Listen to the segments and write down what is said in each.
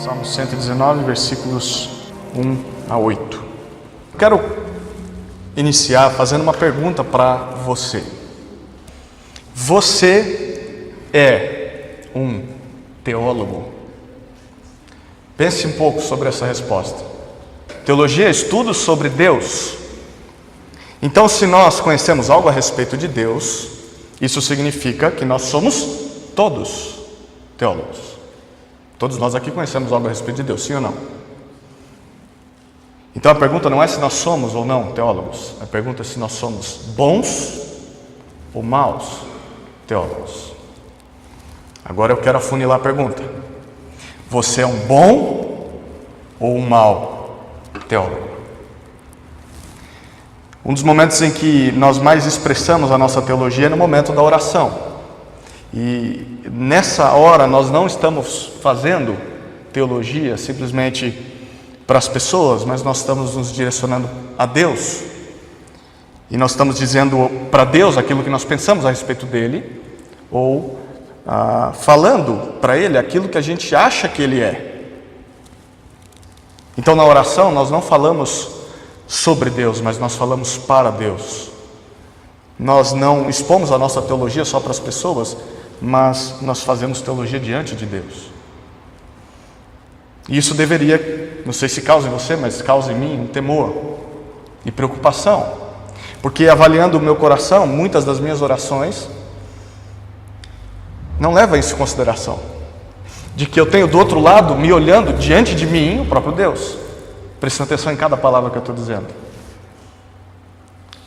Salmo 119, versículos 1 a 8. Quero iniciar fazendo uma pergunta para você. Você é um teólogo? Pense um pouco sobre essa resposta. Teologia é estudo sobre Deus. Então, se nós conhecemos algo a respeito de Deus, isso significa que nós somos todos teólogos. Todos nós aqui conhecemos algo a respeito de Deus, sim ou não? Então a pergunta não é se nós somos ou não teólogos. A pergunta é se nós somos bons ou maus teólogos. Agora eu quero afunilar a pergunta. Você é um bom ou um mau teólogo? Um dos momentos em que nós mais expressamos a nossa teologia é no momento da oração. E nessa hora nós não estamos fazendo teologia simplesmente para as pessoas, mas nós estamos nos direcionando a Deus. E nós estamos dizendo para Deus aquilo que nós pensamos a respeito dele, ou falando para Ele aquilo que a gente acha que Ele é. Então na oração nós não falamos sobre Deus, mas nós falamos para Deus. Nós não expomos a nossa teologia só para as pessoas, mas nós fazemos teologia diante de Deus. E isso deveria, não sei se causa em você, mas causa em mim um temor e preocupação. Porque avaliando o meu coração, muitas das minhas orações não levam isso em consideração. De que eu tenho do outro lado, me olhando diante de mim, o próprio Deus. Prestando atenção em cada palavra que eu estou dizendo.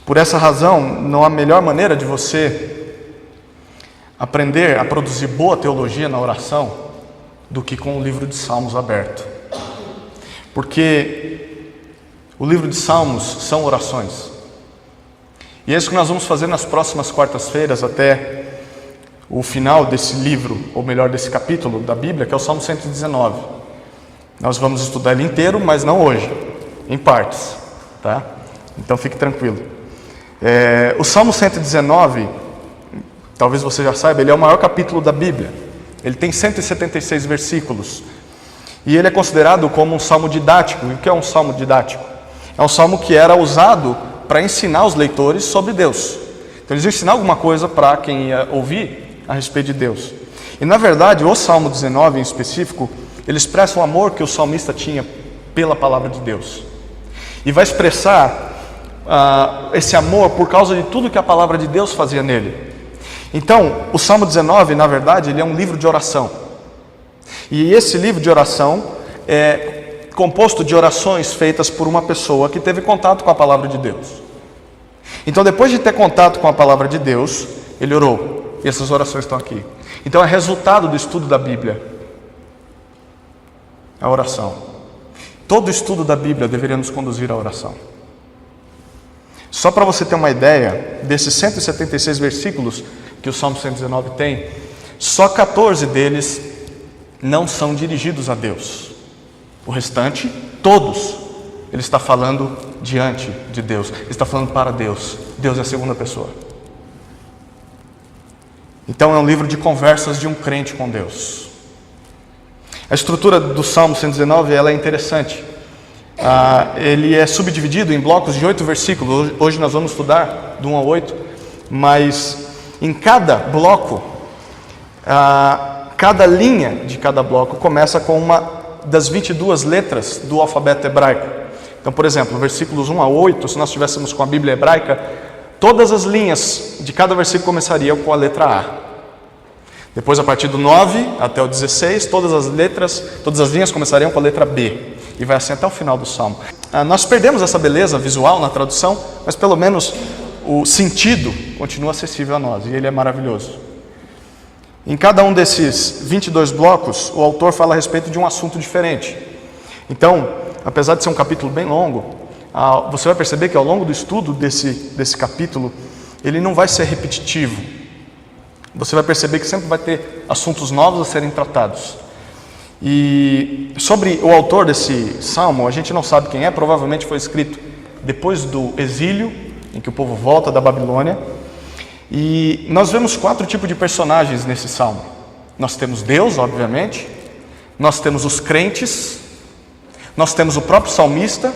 Por essa razão, não há melhor maneira de você aprender a produzir boa teologia na oração do que com o livro de Salmos aberto. Porque o livro de Salmos são orações. E é isso que nós vamos fazer nas próximas quartas-feiras até o final desse livro, ou melhor, desse capítulo da Bíblia, que é o Salmo 119. Nós vamos estudar ele inteiro, mas não hoje, em partes, tá? Então fique tranquilo. O Salmo 119, talvez você já saiba, ele é o maior capítulo da Bíblia. Ele tem 176 versículos. E ele é considerado como um salmo didático. E o que é um salmo didático? É um salmo que era usado para ensinar os leitores sobre Deus. Então eles iam ensinar alguma coisa para quem ia ouvir a respeito de Deus. E na verdade, o Salmo 19 em específico, ele expressa o amor que o salmista tinha pela palavra de Deus. E vai expressar esse amor por causa de tudo que a palavra de Deus fazia nele. Então, o Salmo 19, na verdade, ele é um livro de oração. E esse livro de oração é composto de orações feitas por uma pessoa que teve contato com a palavra de Deus. Então, depois de ter contato com a palavra de Deus, ele orou. E essas orações estão aqui. Então, é resultado do estudo da Bíblia. A oração. Todo estudo da Bíblia deveria nos conduzir à oração. Só para você ter uma ideia, desses 176 versículos que o Salmo 119 tem, só 14 deles não são dirigidos a Deus. O restante, todos, ele está falando diante de Deus, ele está falando para Deus. Deus é a segunda pessoa. Então é um livro de conversas de um crente com Deus. A estrutura do Salmo 119 ela é interessante. Ele é subdividido em blocos de 8 versículos. Hoje nós vamos estudar do 1 ao 8, mas em cada bloco, cada linha de cada bloco começa com uma das 22 letras do alfabeto hebraico. Então, por exemplo, versículos 1 a 8, se nós estivéssemos com a Bíblia hebraica, todas as linhas de cada versículo começariam com a letra A. Depois, a partir do 9 até o 16, todas as linhas começariam com a letra B. E vai assim até o final do Salmo. Nós perdemos essa beleza visual na tradução, mas pelo menos o sentido continua acessível a nós, e ele é maravilhoso. Em cada um desses 22 blocos, o autor fala a respeito de um assunto diferente. Então, apesar de ser um capítulo bem longo, você vai perceber que ao longo do estudo desse capítulo, ele não vai ser repetitivo. Você vai perceber que sempre vai ter assuntos novos a serem tratados. E sobre o autor desse salmo, a gente não sabe quem é, provavelmente foi escrito depois do exílio, em que o povo volta da Babilônia. E nós vemos 4 tipos de personagens nesse salmo. Nós temos Deus, obviamente, nós temos os crentes, nós temos o próprio salmista,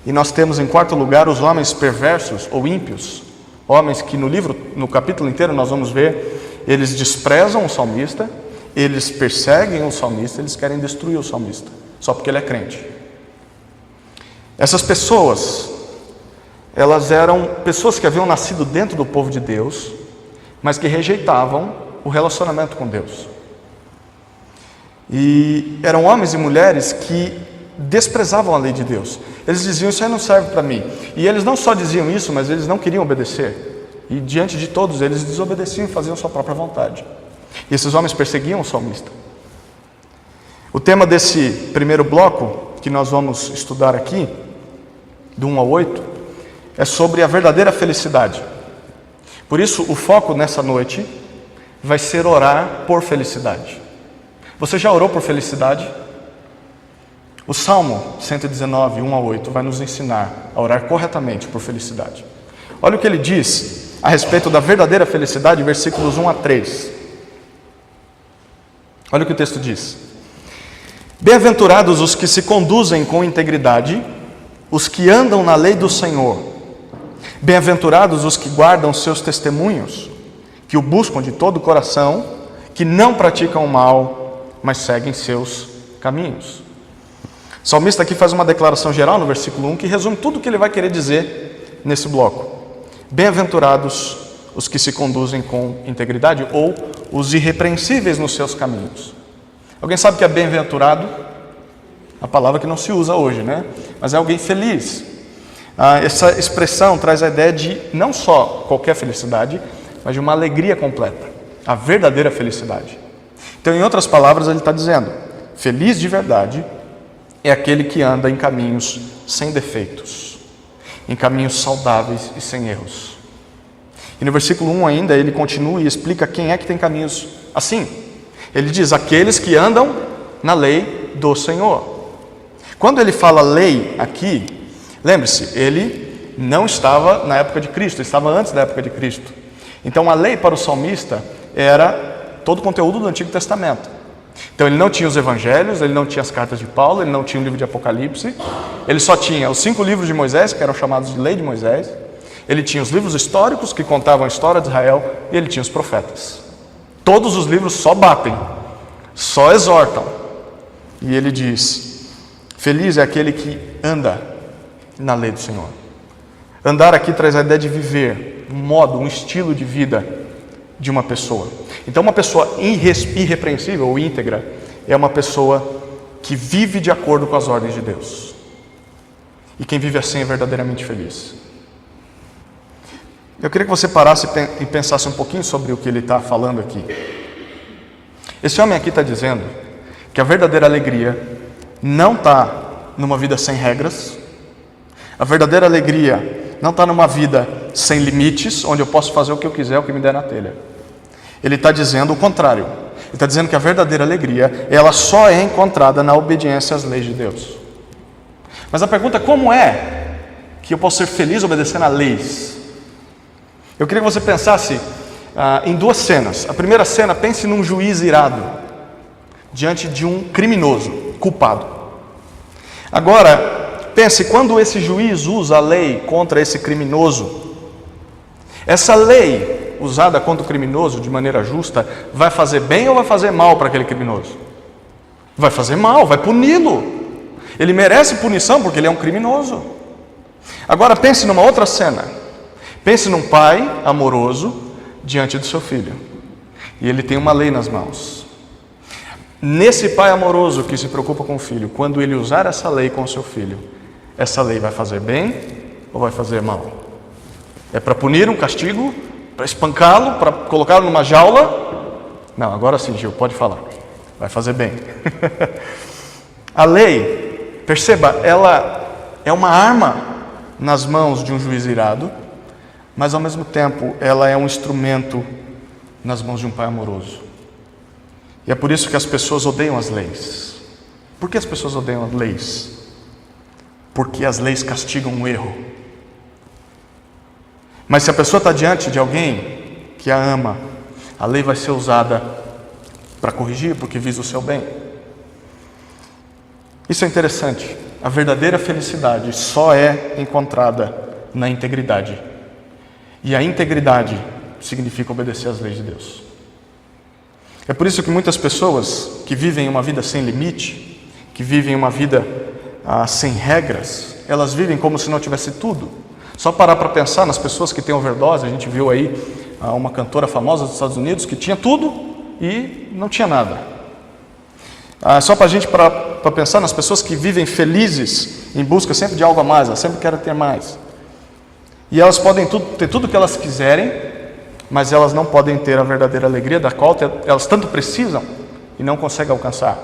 e nós temos em quarto lugar os homens perversos ou ímpios, homens que no capítulo inteiro nós vamos ver, eles desprezam o salmista, eles perseguem o salmista, eles querem destruir o salmista, só porque ele é crente. Essas pessoas, elas eram pessoas que haviam nascido dentro do povo de Deus, mas que rejeitavam o relacionamento com Deus. E eram homens e mulheres que desprezavam a lei de Deus. Eles diziam, isso aí não serve para mim. E eles não só diziam isso, mas eles não queriam obedecer. E diante de todos, eles desobedeciam e faziam sua própria vontade. E esses homens perseguiam o salmista. O tema desse primeiro bloco, que nós vamos estudar aqui, do 1 ao 8, é sobre a verdadeira felicidade. Por isso, o foco nessa noite vai ser orar por felicidade. Você já orou por felicidade? O Salmo 119, 1 a 8, vai nos ensinar a orar corretamente por felicidade. Olha o que ele diz a respeito da verdadeira felicidade, versículos 1 a 3. Olha o que o texto diz. Bem-aventurados os que se conduzem com integridade, os que andam na lei do Senhor. Bem-aventurados os que guardam seus testemunhos, que o buscam de todo o coração, que não praticam o mal, mas seguem seus caminhos. O salmista aqui faz uma declaração geral no versículo 1 que resume tudo o que ele vai querer dizer nesse bloco. Bem-aventurados os que se conduzem com integridade, ou os irrepreensíveis nos seus caminhos. Alguém sabe que é bem-aventurado? A palavra que não se usa hoje, né? Mas é alguém feliz. Essa expressão traz a ideia de não só qualquer felicidade, mas de uma alegria completa, a verdadeira felicidade. Então, em outras palavras, ele está dizendo, feliz de verdade é aquele que anda em caminhos sem defeitos, em caminhos saudáveis e sem erros. E no versículo 1 ainda, ele continua e explica quem é que tem caminhos assim. Ele diz, aqueles que andam na lei do Senhor. Quando ele fala lei aqui, lembre-se, ele não estava na época de Cristo, estava antes da época de Cristo. Então a lei para o salmista era todo o conteúdo do Antigo Testamento. Então ele não tinha os evangelhos, ele não tinha as cartas de Paulo, ele não tinha o livro de Apocalipse, ele só tinha os 5 livros de Moisés, que eram chamados de lei de Moisés, ele tinha os livros históricos que contavam a história de Israel, e ele tinha os profetas. Todos os livros só batem, só exortam. E ele diz, feliz é aquele que anda na lei do Senhor. Andar aqui traz a ideia de viver, um modo, um estilo de vida de uma pessoa. Então uma pessoa irrepreensível ou íntegra é uma pessoa que vive de acordo com as ordens de Deus. E quem vive assim é verdadeiramente feliz. Eu queria que você parasse e pensasse um pouquinho sobre o que ele está falando aqui. Esse homem aqui está dizendo que a verdadeira alegria não está numa vida sem regras, a verdadeira alegria não está numa vida sem limites, onde eu posso fazer o que eu quiser, o que me der na telha. Ele está dizendo o contrário. Ele está dizendo que a verdadeira alegria, ela só é encontrada na obediência às leis de Deus. Mas a pergunta é, como é que eu posso ser feliz obedecendo a leis? Eu queria que você pensasse em 2 cenas. A primeira cena, pense num juiz irado, diante de um criminoso, culpado. Agora, pense, quando esse juiz usa a lei contra esse criminoso, essa lei usada contra o criminoso de maneira justa, vai fazer bem ou vai fazer mal para aquele criminoso? Vai fazer mal, vai puni-lo. Ele merece punição porque ele é um criminoso. Agora pense numa outra cena. Pense num pai amoroso diante do seu filho. E ele tem uma lei nas mãos. Nesse pai amoroso que se preocupa com o filho, quando ele usar essa lei com o seu filho, essa lei vai fazer bem ou vai fazer mal? É para punir, um castigo? Para espancá-lo? Para colocá-lo numa jaula? Não, agora sim, Gil, pode falar. Vai fazer bem. A lei, perceba, ela é uma arma nas mãos de um juiz irado, mas ao mesmo tempo ela é um instrumento nas mãos de um pai amoroso. E é por isso que as pessoas odeiam as leis. Por que as pessoas odeiam as leis? Porque as leis castigam o erro. Mas se a pessoa está diante de alguém que a ama, a lei vai ser usada para corrigir, porque visa o seu bem. Isso é interessante. A verdadeira felicidade só é encontrada na integridade. E a integridade significa obedecer às leis de Deus. É por isso que muitas pessoas que vivem uma vida sem limite, que vivem uma vida sem regras, elas vivem como se não tivesse tudo. Só parar para pensar nas pessoas que têm overdose. A gente viu aí uma cantora famosa dos Estados Unidos que tinha tudo e não tinha nada. Só para a gente para pensar nas pessoas que vivem felizes em busca sempre de algo a mais, elas sempre querem ter mais. E elas podem ter tudo o que elas quiserem, mas elas não podem ter a verdadeira alegria da qual elas tanto precisam e não conseguem alcançar.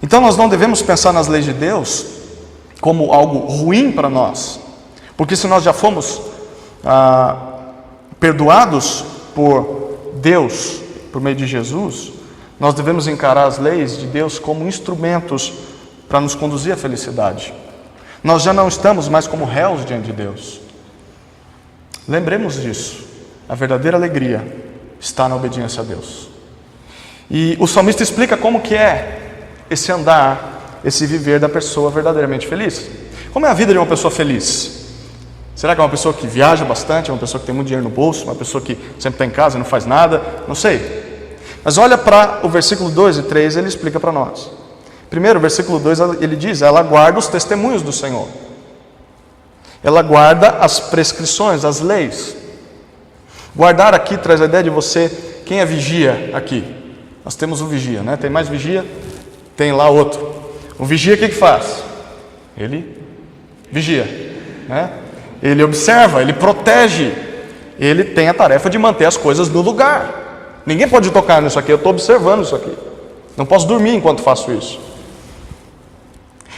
Então nós não devemos pensar nas leis de Deus como algo ruim para nós, porque se nós já fomos perdoados por Deus, por meio de Jesus, nós devemos encarar as leis de Deus como instrumentos para nos conduzir à felicidade. Nós já não estamos mais como réus diante de Deus. Lembremos disso. A verdadeira alegria está na obediência a Deus. E o salmista explica como que é esse andar, esse viver da pessoa verdadeiramente feliz. Como é a vida de uma pessoa feliz? Será que é uma pessoa que viaja bastante, é uma pessoa que tem muito dinheiro no bolso, uma pessoa que sempre está em casa e não faz nada? Não sei. Mas olha para o versículo 2 e 3, ele explica para nós. Primeiro, o versículo 2, ele diz: ela guarda os testemunhos do Senhor. Ela guarda as prescrições, as leis. Guardar aqui traz a ideia de você, quem é vigia aqui? Nós temos um vigia, né? Tem mais vigia? Tem lá outro. O vigia o que faz? Ele vigia, né? Ele observa, ele protege. Ele tem a tarefa de manter as coisas no lugar. Ninguém pode tocar nisso aqui, eu estou observando isso aqui. Não posso dormir enquanto faço isso.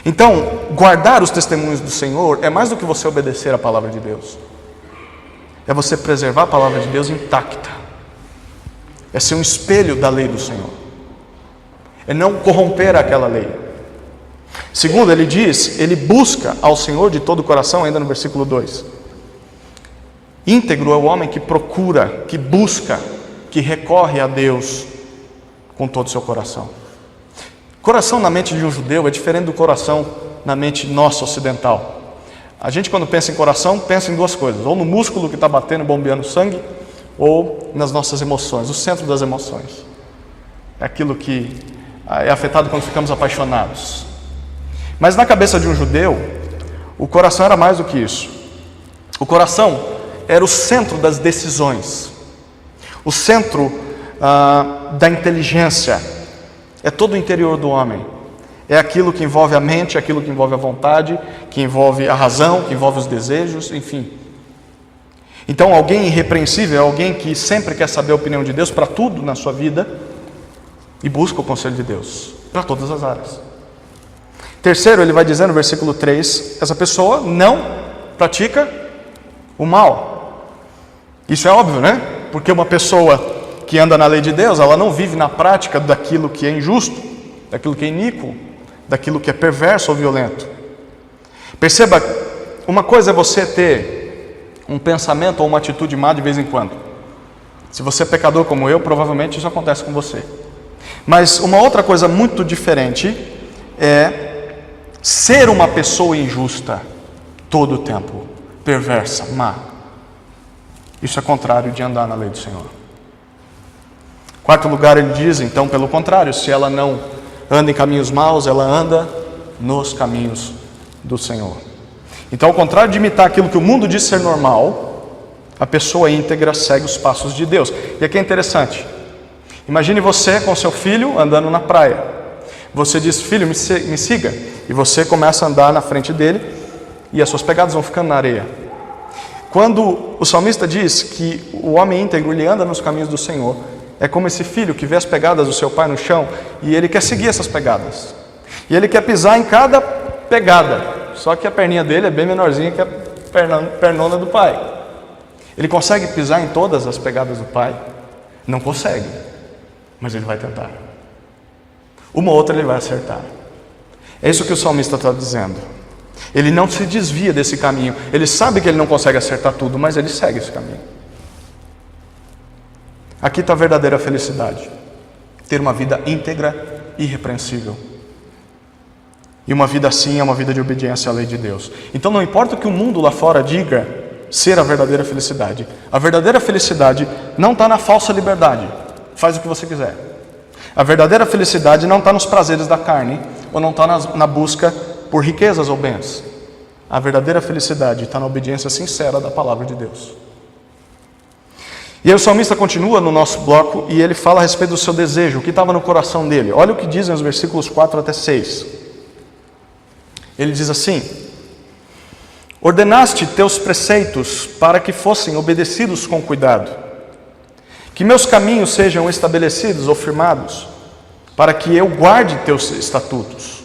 Então, guardar os testemunhos do Senhor é mais do que você obedecer à palavra de Deus. É você preservar a palavra de Deus intacta. É ser um espelho da lei do Senhor. É não corromper aquela lei. Segundo, ele diz, ele busca ao Senhor de todo o coração, ainda no versículo 2. Íntegro é o homem que procura, que busca, que recorre a Deus com todo o seu coração. Coração na mente de um judeu é diferente do coração na mente nossa ocidental. A gente, quando pensa em coração, pensa em duas coisas: ou no músculo que está batendo, bombeando sangue, ou nas nossas emoções, o centro das emoções. É aquilo que é afetado quando ficamos apaixonados. Mas na cabeça de um judeu, o coração era mais do que isso. O coração era o centro das decisões. O centro da inteligência. É todo o interior do homem. É aquilo que envolve a mente, aquilo que envolve a vontade, que envolve a razão, que envolve os desejos, enfim. Então, alguém irrepreensível é alguém que sempre quer saber a opinião de Deus para tudo na sua vida e busca o conselho de Deus para todas as áreas. Terceiro, ele vai dizer no versículo 3, essa pessoa não pratica o mal. Isso é óbvio, né? Porque uma pessoa que anda na lei de Deus, ela não vive na prática daquilo que é injusto, daquilo que é iníquo, daquilo que é perverso ou violento. Perceba, uma coisa é você ter um pensamento ou uma atitude má de vez em quando. Se você é pecador como eu, provavelmente isso acontece com você. Mas uma outra coisa muito diferente é ser uma pessoa injusta todo o tempo, perversa, má. Isso é contrário de andar na lei do Senhor. Quarto lugar, ele diz, então, pelo contrário, se ela não anda em caminhos maus, ela anda nos caminhos do Senhor. Então, ao contrário de imitar aquilo que o mundo diz ser normal, a pessoa íntegra segue os passos de Deus. E aqui é interessante. Imagine você com seu filho andando na praia. Você diz: filho, me siga. E você começa a andar na frente dele e as suas pegadas vão ficando na areia. Quando o salmista diz que o homem íntegro ele anda nos caminhos do Senhor, é como esse filho que vê as pegadas do seu pai no chão e ele quer seguir essas pegadas. E ele quer pisar em cada pegada, só que a perninha dele é bem menorzinha que a pernona do pai. Ele consegue pisar em todas as pegadas do pai? Não consegue, mas ele vai tentar. Uma ou outra ele vai acertar. É isso que o salmista está dizendo. Ele não se desvia desse caminho. Ele sabe que ele não consegue acertar tudo, mas ele segue esse caminho. Aqui está a verdadeira felicidade. Ter uma vida íntegra e irrepreensível. E uma vida assim é uma vida de obediência à lei de Deus. Então não importa o que o mundo lá fora diga ser a verdadeira felicidade. A verdadeira felicidade não está na falsa liberdade. Faz o que você quiser. A verdadeira felicidade não está nos prazeres da carne, ou não está na busca por riquezas ou bens. A verdadeira felicidade está na obediência sincera da palavra de Deus. E aí o salmista continua no nosso bloco e ele fala a respeito do seu desejo, o que estava no coração dele. Olha o que dizem os versículos 4 até 6. Ele diz assim: ordenaste teus preceitos para que fossem obedecidos com cuidado. Que meus caminhos sejam estabelecidos ou firmados, para que eu guarde teus estatutos.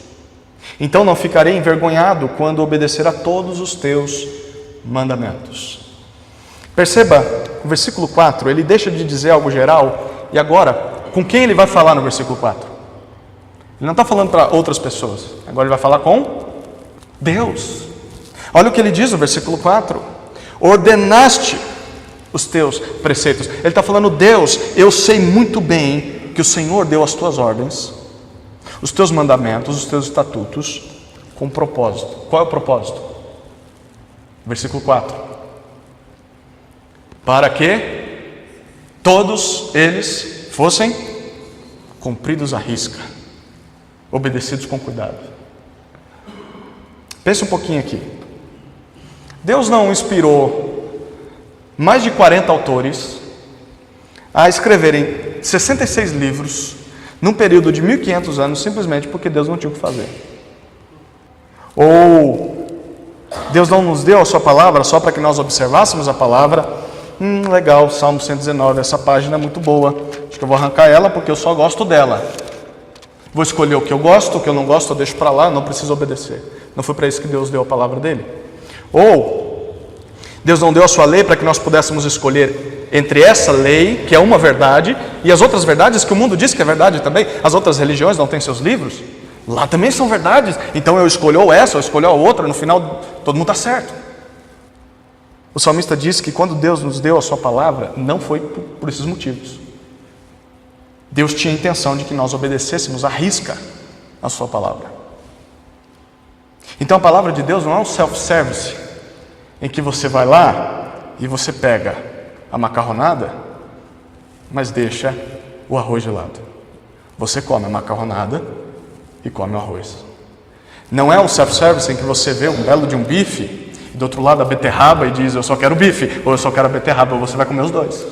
Então não ficarei envergonhado quando obedecer a todos os teus mandamentos. Perceba, o versículo 4, ele deixa de dizer algo geral, e agora, com quem ele vai falar no versículo 4? Ele não está falando para outras pessoas, agora ele vai falar com Deus. Olha o que ele diz no versículo 4: ordenaste os teus preceitos. Ele está falando: Deus, eu sei muito bem que o Senhor deu as tuas ordens, os teus mandamentos, os teus estatutos, com propósito. Qual é o propósito? Versículo 4: para que todos eles fossem cumpridos à risca, obedecidos com cuidado. Pense um pouquinho aqui. Deus não inspirou mais de 40 autores a escreverem 66 livros num período de 1500 anos simplesmente porque Deus não tinha o que fazer. Ou Deus não nos deu a sua palavra só para que nós observássemos a palavra. Legal, Salmo 119, essa página é muito boa, acho que eu vou arrancar ela porque eu só gosto dela. Vou escolher o que eu gosto, o que eu não gosto eu deixo para lá, não preciso obedecer. Não foi para isso que Deus deu a palavra dele. Ou Deus não deu a sua lei para que nós pudéssemos escolher entre essa lei, que é uma verdade, e as outras verdades que o mundo diz que é verdade também. As outras religiões não têm seus livros, lá também são verdades. Então eu escolho ou essa, ou escolho a outra, no final todo mundo está certo. O salmista diz que quando Deus nos deu a sua palavra, não foi por esses motivos. Deus tinha a intenção de que nós obedecêssemos à risca a sua palavra. Então a palavra de Deus não é um self-service, em que você vai lá e você pega a macarronada, mas deixa o arroz de lado. Você come a macarronada e come o arroz. Não é um self-service em que você vê um belo de um bife, e do outro lado a beterraba e diz: eu só quero bife, ou eu só quero a beterraba, ou você vai comer os dois.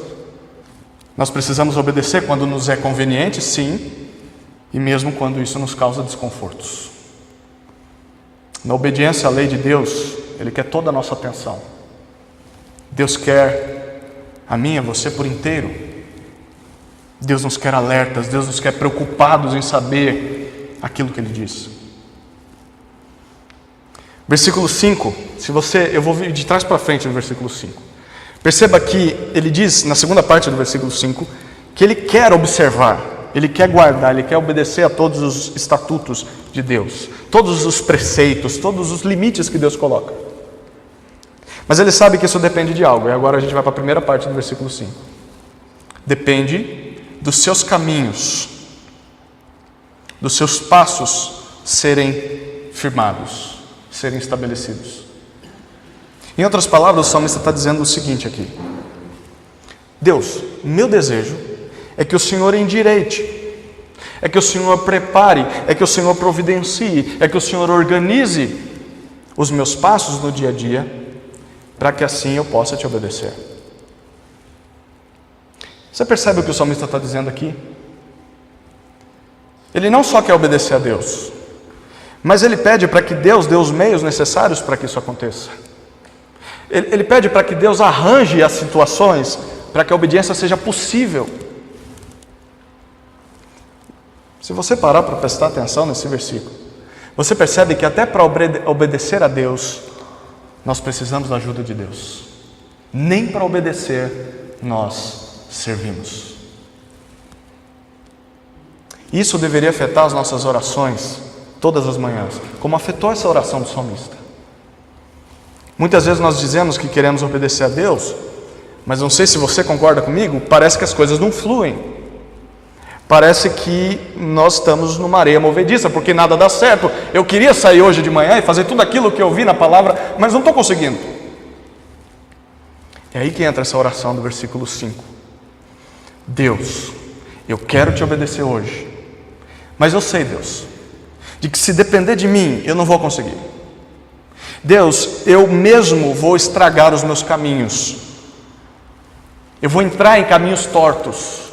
Nós precisamos obedecer quando nos é conveniente, sim, e mesmo quando isso nos causa desconfortos. Na obediência à lei de Deus, Ele quer toda a nossa atenção. Deus quer a mim e a você por inteiro. Deus nos quer alertas, Deus nos quer preocupados em saber aquilo que Ele diz. Versículo 5, eu vou vir de trás para frente no versículo 5. Perceba que ele diz, na segunda parte do versículo 5, que ele quer observar, ele quer guardar, ele quer obedecer a todos os estatutos de Deus, todos os preceitos, todos os limites que Deus coloca. Mas ele sabe que isso depende de algo, e agora a gente vai para a primeira parte do versículo 5. Depende dos seus caminhos, dos seus passos serem firmados, serem estabelecidos. Em outras palavras, o salmista está dizendo o seguinte aqui: Deus, meu desejo é que o Senhor endireite, é que o Senhor prepare, é que o Senhor providencie, é que o Senhor organize os meus passos no dia a dia, para que assim eu possa te obedecer. Você percebe o que o salmista está dizendo aqui? Ele não só quer obedecer a Deus, mas ele pede para que Deus dê os meios necessários para que isso aconteça. Ele pede para que Deus arranje as situações para que a obediência seja possível. Se você parar para prestar atenção nesse versículo, você percebe que até para obedecer a Deus, nós precisamos da ajuda de Deus. Nem para obedecer nós servimos. Isso deveria afetar as nossas orações todas as manhãs, como afetou essa oração do salmista. Muitas vezes nós dizemos que queremos obedecer a Deus, mas não sei se você concorda comigo, parece que as coisas não fluem. parece que nós estamos numa areia movediça, porque nada dá certo. Eu queria sair hoje de manhã e fazer tudo aquilo que eu vi na palavra, mas não estou conseguindo. É aí que entra essa oração do versículo 5. Deus, eu quero te obedecer hoje, mas eu sei, Deus, de que se depender de mim, eu não vou conseguir. Deus, eu mesmo vou estragar os meus caminhos. Eu vou entrar em caminhos tortos.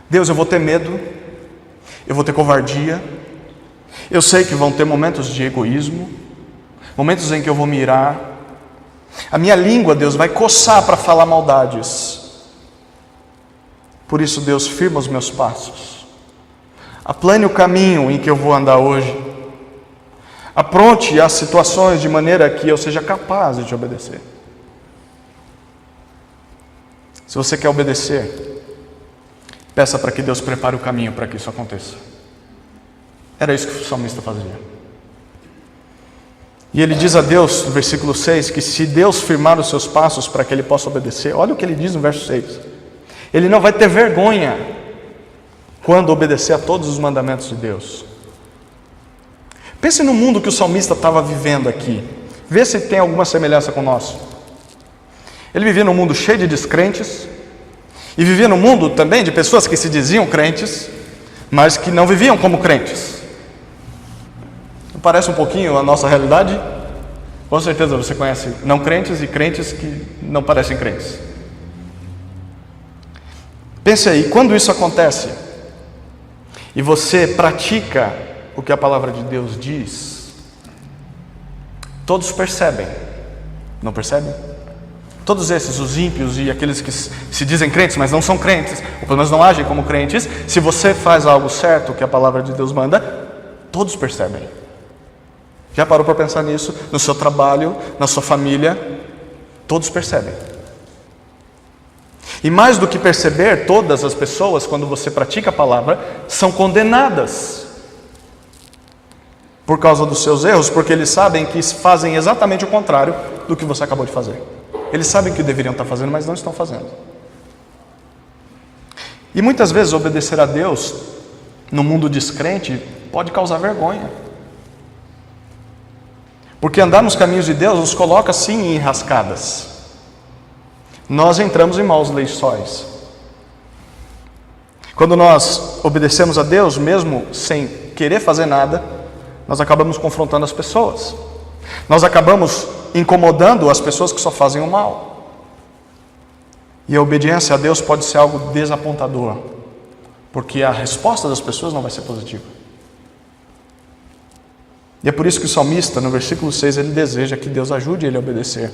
Deus, eu vou ter medo, eu vou ter covardia. Eu sei que vão ter momentos de egoísmo, momentos em que eu vou me irar. A minha língua, Deus, vai coçar para falar maldades. Por isso, Deus, firma os meus passos. Aplane o caminho em que eu vou andar hoje. Apronte as situações de maneira que eu seja capaz de te obedecer. Se você quer obedecer, peça para que Deus prepare o caminho para que isso aconteça. Era isso que o salmista fazia. E ele diz a Deus, no versículo 6, que se Deus firmar os seus passos para que ele possa obedecer, olha o que ele diz no verso 6. Ele não vai ter vergonha quando obedecer a todos os mandamentos de Deus. Pense no mundo que o salmista estava vivendo aqui. Vê se tem alguma semelhança com o nosso. Ele vivia num mundo cheio de descrentes, e vivia num mundo também de pessoas que se diziam crentes, mas que não viviam como crentes. Parece um pouquinho a nossa realidade? Com certeza você conhece não crentes e crentes que não parecem crentes. Pense aí, quando isso acontece, e você pratica o que a palavra de Deus diz, todos percebem, não percebem? Todos esses, os ímpios e aqueles que se dizem crentes, mas não são crentes, ou pelo menos não agem como crentes, se você faz algo certo que a palavra de Deus manda, todos percebem. Já parou para pensar nisso? No seu trabalho, na sua família, todos percebem. E mais do que perceber, todas as pessoas, quando você pratica a palavra, são condenadas por causa dos seus erros, porque eles sabem que fazem exatamente o contrário do que você acabou de fazer. Eles sabem que deveriam estar fazendo, mas não estão fazendo. E muitas vezes obedecer a Deus no mundo descrente pode causar vergonha. Porque andar nos caminhos de Deus nos coloca sim em enrascadas. Nós entramos em maus lençóis. Quando nós obedecemos a Deus, mesmo sem querer fazer nada, nós acabamos confrontando as pessoas. Nós acabamos incomodando as pessoas que só fazem o mal. E a obediência a Deus pode ser algo desapontador, porque a resposta das pessoas não vai ser positiva. E é por isso que o salmista, no versículo 6, ele deseja que Deus ajude ele a obedecer,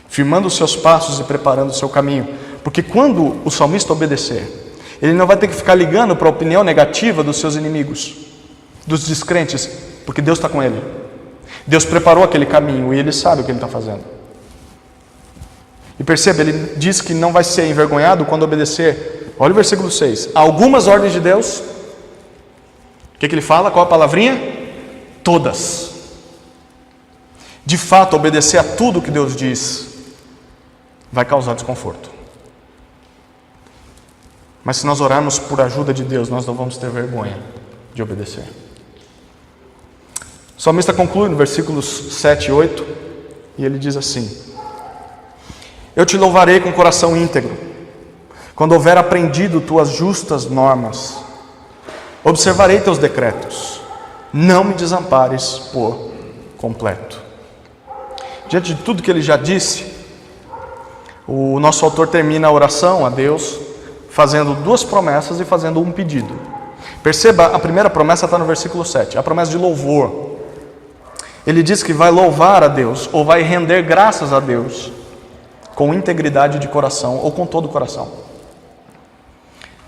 firmando os seus passos e preparando o seu caminho. Porque quando o salmista obedecer, ele não vai ter que ficar ligando para a opinião negativa dos seus inimigos, dos descrentes, porque Deus está com ele. Deus preparou aquele caminho e ele sabe o que ele está fazendo. E perceba, ele diz que não vai ser envergonhado quando obedecer. Olha o versículo 6. Algumas ordens de Deus. O que ele fala? Qual a palavrinha? Todas. De fato, obedecer a tudo que Deus diz vai causar desconforto. Mas se nós orarmos por ajuda de Deus, nós não vamos ter vergonha de obedecer. O salmista conclui no versículos 7 e 8, e ele diz assim: eu te louvarei com coração íntegro, quando houver aprendido tuas justas normas. Observarei teus decretos, não me desampares por completo. Diante de tudo que ele já disse, o nosso autor termina a oração a Deus fazendo duas promessas e fazendo um pedido. Perceba, a primeira promessa está no versículo 7, a promessa de louvor. Ele diz que vai louvar a Deus, ou vai render graças a Deus, com integridade de coração, ou com todo o coração.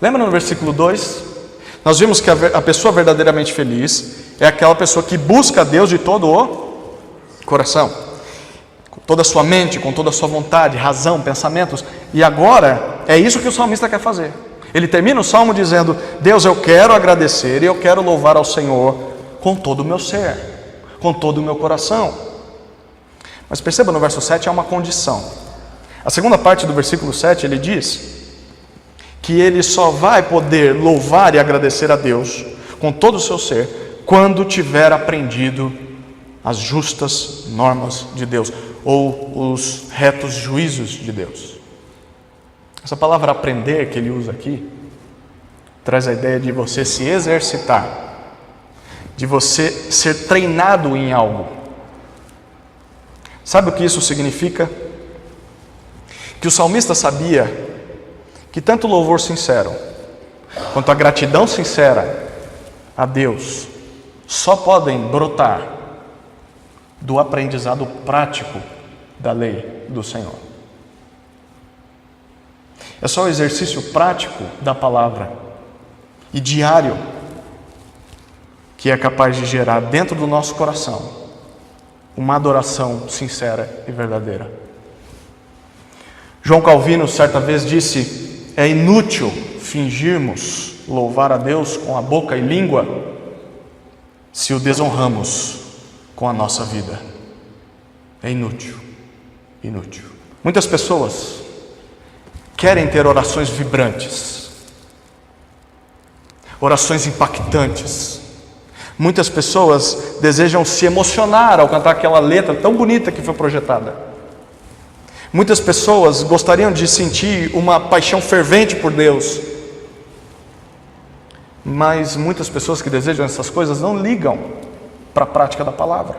Lembra no versículo 2? Nós vimos que a pessoa verdadeiramente feliz é aquela pessoa que busca a Deus de todo o coração, com toda a sua mente, com toda a sua vontade, razão, pensamentos. E agora, é isso que o salmista quer fazer. Ele termina o salmo dizendo: Deus, eu quero agradecer e eu quero louvar ao Senhor com todo o meu ser, com todo o meu coração. Mas perceba, no verso 7 há uma condição. A segunda parte do versículo 7 ele diz que ele só vai poder louvar e agradecer a Deus com todo o seu ser quando tiver aprendido as justas normas de Deus, ou os retos juízos de Deus. Essa palavra aprender que ele usa aqui traz a ideia de você se exercitar, de você ser treinado em algo. Sabe o que isso significa? Que o salmista sabia que tanto o louvor sincero quanto a gratidão sincera a Deus só podem brotar do aprendizado prático da lei do Senhor. É só o exercício prático da palavra e diário que é capaz de gerar dentro do nosso coração uma adoração sincera e verdadeira. João Calvino certa vez disse: é inútil fingirmos louvar a Deus com a boca e língua se o desonramos com a nossa vida. É inútil, inútil. Muitas pessoas querem ter orações vibrantes, orações impactantes. Muitas pessoas desejam se emocionar ao cantar aquela letra tão bonita que foi projetada. Muitas pessoas gostariam de sentir uma paixão fervente por Deus. Mas muitas pessoas que desejam essas coisas não ligam para a prática da palavra.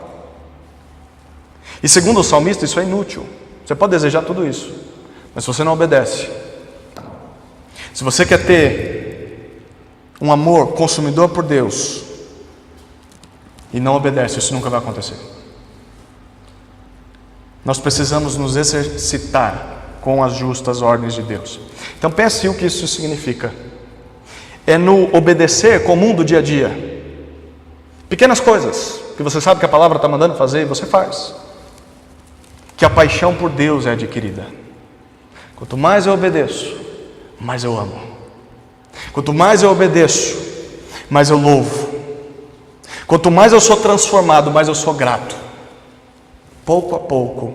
E segundo o salmista, isso é inútil. Você pode desejar tudo isso, mas se você não obedece, se você quer ter um amor consumidor por Deus e não obedece, isso nunca vai acontecer. Nós precisamos nos exercitar com as justas ordens de Deus. Então pense o que isso significa. É no obedecer comum do dia a dia. Pequenas coisas que você sabe que a palavra está mandando fazer e você faz. Que a paixão por Deus é adquirida. Quanto mais eu obedeço, mais eu amo. Quanto mais eu obedeço, mais eu louvo. Quanto mais eu sou transformado, mais eu sou grato. Pouco a pouco,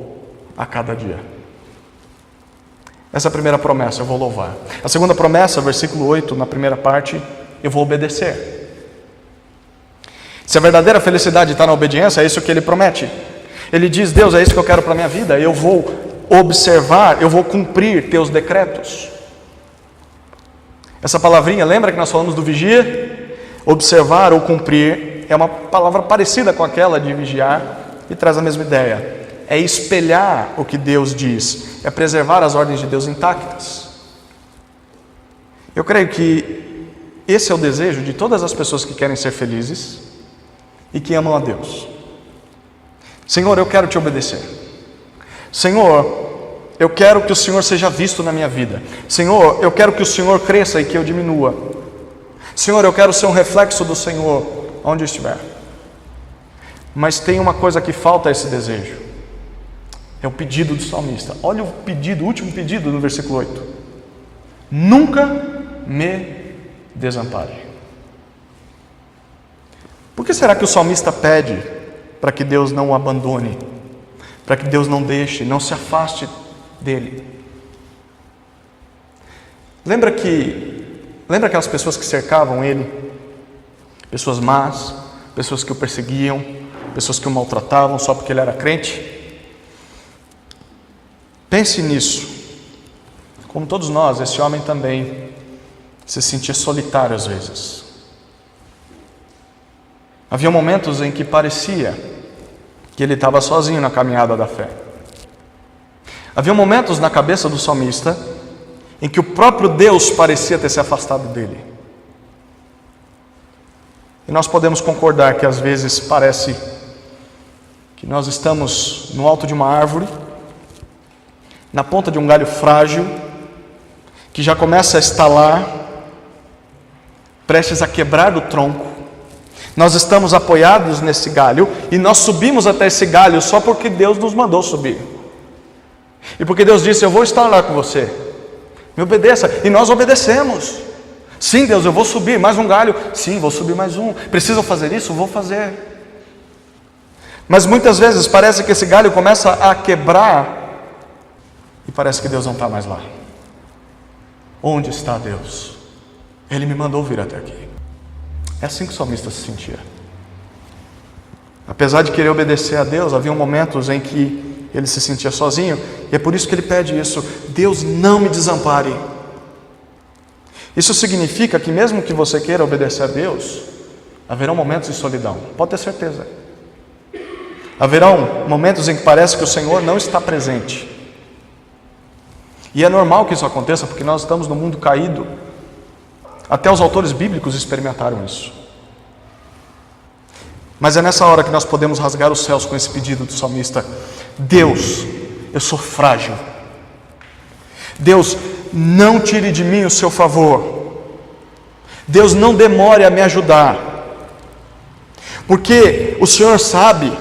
a cada dia. Essa é a primeira promessa, eu vou louvar. A segunda promessa, versículo 8, na primeira parte, eu vou obedecer. Se a verdadeira felicidade está na obediência, é isso que ele promete. Ele diz: Deus, é isso que eu quero para a minha vida. Eu vou observar, eu vou cumprir teus decretos. Essa palavrinha, lembra que nós falamos do vigia? Observar ou cumprir é uma palavra parecida com aquela de vigiar e traz a mesma ideia. É espelhar o que Deus diz, é preservar as ordens de Deus intactas. Eu creio que esse é o desejo de todas as pessoas que querem ser felizes e que amam a Deus. Senhor, eu quero te obedecer. Senhor, eu quero que o Senhor seja visto na minha vida. Senhor, eu quero que o Senhor cresça e que eu diminua. Senhor, eu quero ser um reflexo do Senhor onde eu estiver. Mas tem uma coisa que falta a esse desejo. É o pedido do salmista. Olha o pedido, o último pedido no versículo 8. Nunca me desampare. Por que será que o salmista pede para que Deus não o abandone? Para que Deus não deixe, não se afaste dele? Lembra aquelas pessoas que cercavam ele? Pessoas más, pessoas que o perseguiam, pessoas que o maltratavam só porque ele era crente? Pense nisso. Como todos nós, esse homem também se sentia solitário às vezes. Havia momentos em que parecia que ele estava sozinho na caminhada da fé. Havia momentos na cabeça do salmista em que o próprio Deus parecia ter se afastado dele. E nós podemos concordar que às vezes parece que nós estamos no alto de uma árvore, na ponta de um galho frágil, que já começa a estalar, prestes a quebrar do tronco. Nós estamos apoiados nesse galho e nós subimos até esse galho só porque Deus nos mandou subir. E porque Deus disse: eu vou estar lá com você, me obedeça. E nós obedecemos. Sim, Deus, eu vou subir mais um galho. Sim, vou subir mais um. Preciso fazer isso? Vou fazer. Mas muitas vezes parece que esse galho começa a quebrar e parece que Deus não está mais lá. onde está Deus? Ele me mandou vir até aqui. É assim que o salmista se sentia. Apesar de querer obedecer a Deus, havia momentos em que ele se sentia sozinho, e é por isso que ele pede isso: Deus, não me desampare. Isso significa que mesmo que você queira obedecer a Deus, haverão momentos de solidão, pode ter certeza. Haverão momentos em que parece que o Senhor não está presente. E é normal que isso aconteça, porque nós estamos no mundo caído. Até os autores bíblicos experimentaram isso. Mas é nessa hora que nós podemos rasgar os céus com esse pedido do salmista: Deus, eu sou frágil. Deus, não tire de mim o seu favor. Deus, não demore a me ajudar. Porque o Senhor sabe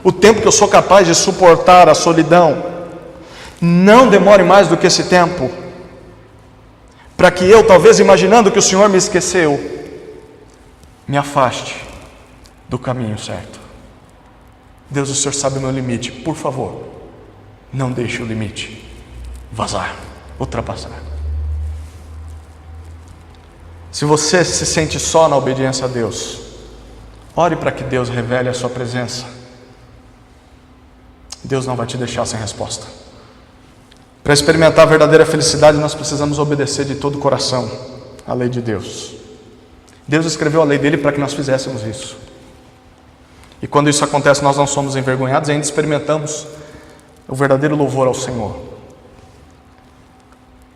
o tempo que eu sou capaz de suportar a solidão. Não demore mais do que esse tempo, para que eu, talvez imaginando que o Senhor me esqueceu, me afaste do caminho certo. Deus, o Senhor sabe o meu limite. Por favor, não deixe o limite vazar, ultrapassar. Se você se sente só na obediência a Deus, ore para que Deus revele a sua presença. Deus não vai te deixar sem resposta. Para experimentar a verdadeira felicidade, nós precisamos obedecer de todo o coração a lei de Deus. Deus escreveu a lei dele para que nós fizéssemos isso. E quando isso acontece, nós não somos envergonhados e ainda experimentamos o verdadeiro louvor ao Senhor.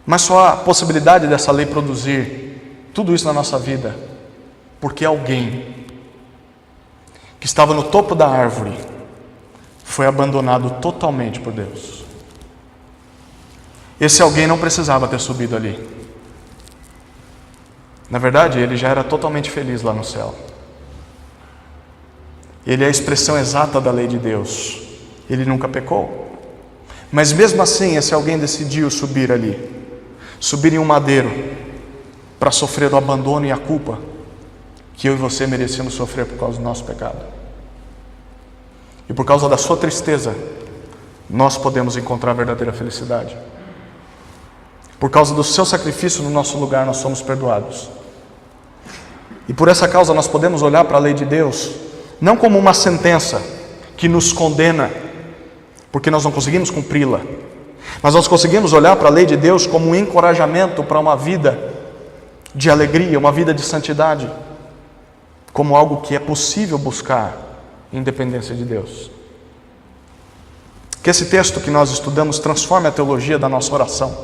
Mas só há a possibilidade dessa lei produzir tudo isso na nossa vida porque alguém que estava no topo da árvore foi abandonado totalmente por Deus. Esse alguém não precisava ter subido ali. Na verdade, ele já era totalmente feliz lá no céu. Ele é a expressão exata da lei de Deus. Ele nunca pecou. Mas mesmo assim, esse alguém decidiu subir ali, subir em um madeiro, para sofrer o abandono e a culpa que eu e você merecemos sofrer por causa do nosso pecado. E por causa da sua tristeza, nós podemos encontrar a verdadeira felicidade. Por causa do seu sacrifício no nosso lugar, nós somos perdoados. E por essa causa nós podemos olhar para a lei de Deus não como uma sentença que nos condena, porque nós não conseguimos cumpri-la, mas nós conseguimos olhar para a lei de Deus como um encorajamento para uma vida de alegria, uma vida de santidade, como algo que é possível buscar em dependência de Deus. Que esse texto que nós estudamos transforme a teologia da nossa oração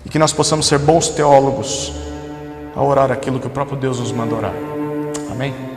e que nós possamos ser bons teólogos ao orar aquilo que o próprio Deus nos manda orar. Amém?